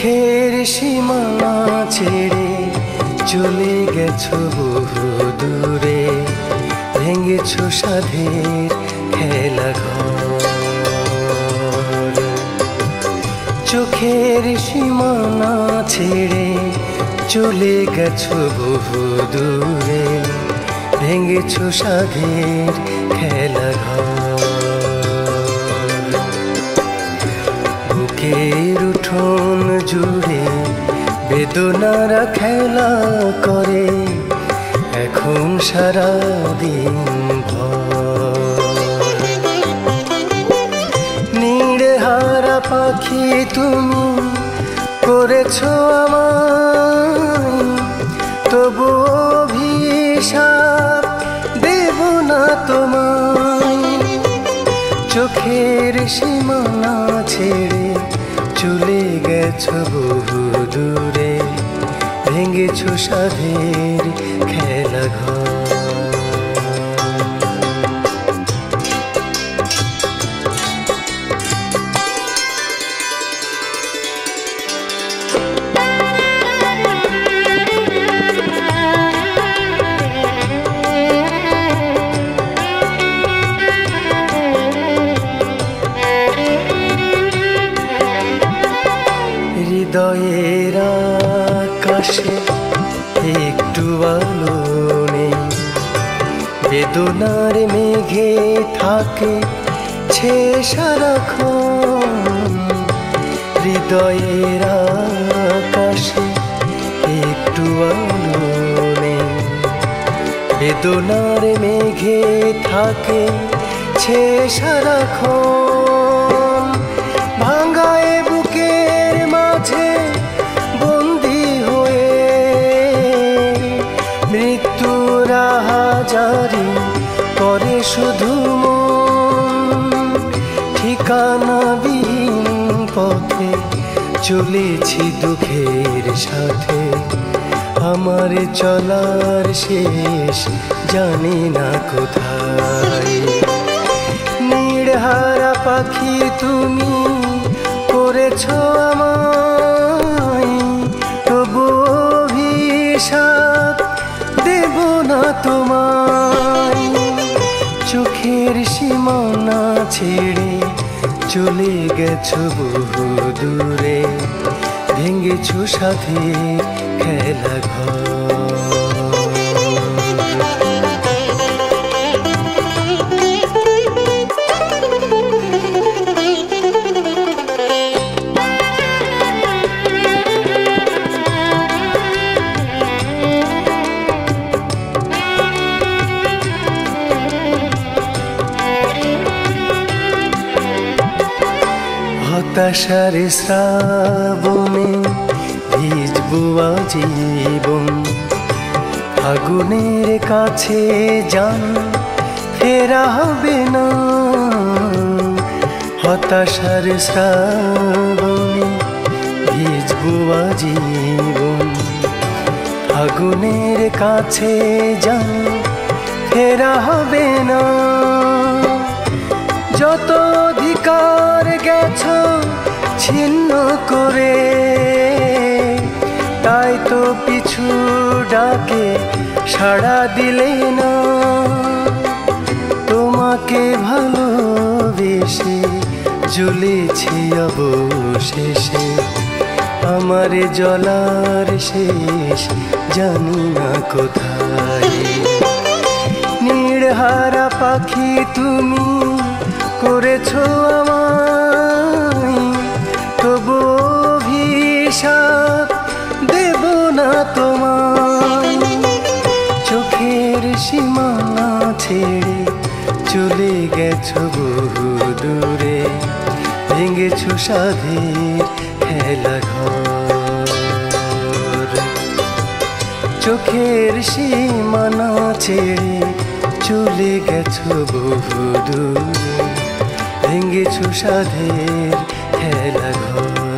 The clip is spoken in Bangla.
চোখের সীমানা ছেড়ে চলে গেছো বহু দূরে, ভেঙেছো সাধের খেলা ঘর। চোখের সীমানা ছেড়ে চলে গেছো বহু দূরে, ভেঙেছো সাধের খেলা ঘর। বুকের উঠোন জুড়ে বেদনারা খেলা করে এখন সারাদিন ভর। নীড়ে হারা পাখি তুমি করেছো আমায়, তবু অভিশাপ দেব না তোমায়। চোখের সীমানা ছেড়ে চলে গেছো বহু দূরে, ভেঙেছো সাধের খেলা ঘর। হৃদয়ের আকাশে একটু আলো নেই, বেদনার মেঘে থাকে ছে সারাক্ষণ। হৃদয়ের আকাশে একটু আলো নেই, বেদনার মেঘে থাকে ছে সারাক্ষণ। ভাঙায় বুকের মাঝে বন্দি হয়ে মৃত্যুর হাজারি করে শুধু মন। ঠিকানাবিহীন পথে চলেছি দুঃখের সাথে, আমার চলার শেষ জানি না কোথায়। নীড়হারা পাখি তুমি করেছো আমায়, তবু অভিশাপ দেব না তোমায়। চোখের সীমানা ছেড়ে চলে গেছো বহু দূরে, ভেঙেছো সাথের খেলা ঘর। হতাশার শ্রাবণে ভিজবো আজীবন, আগুনের কাছে যান ফেরা হবে না। হতাশার শ্রাবণে ভিজবো আজীবন, আগুনের কাছে যান ফেরা হবে না। যত অধিকার গেছো ছিন্ন করে, তাই তো পিছু ডাকে সাড়া দিলে না। তোমাকে ভালোবেসে জ্বলেছি অবশেষে, আমার জ্বলার শেষ জানি না কোথায়। নীড়হারা পাখি তুমি করেছো আমায়, তবু অভিশাপ দেব না তোমায়। চোখের সীমানা ছেড়ে চলে গেছো বহু দূরে, ভেঙেছো সাধের খেলা ঘর। চোখের সীমানা ছেড়ে চলে গেছো বহু দূরে, ভেঙেছো সাধের খেলা ঘর।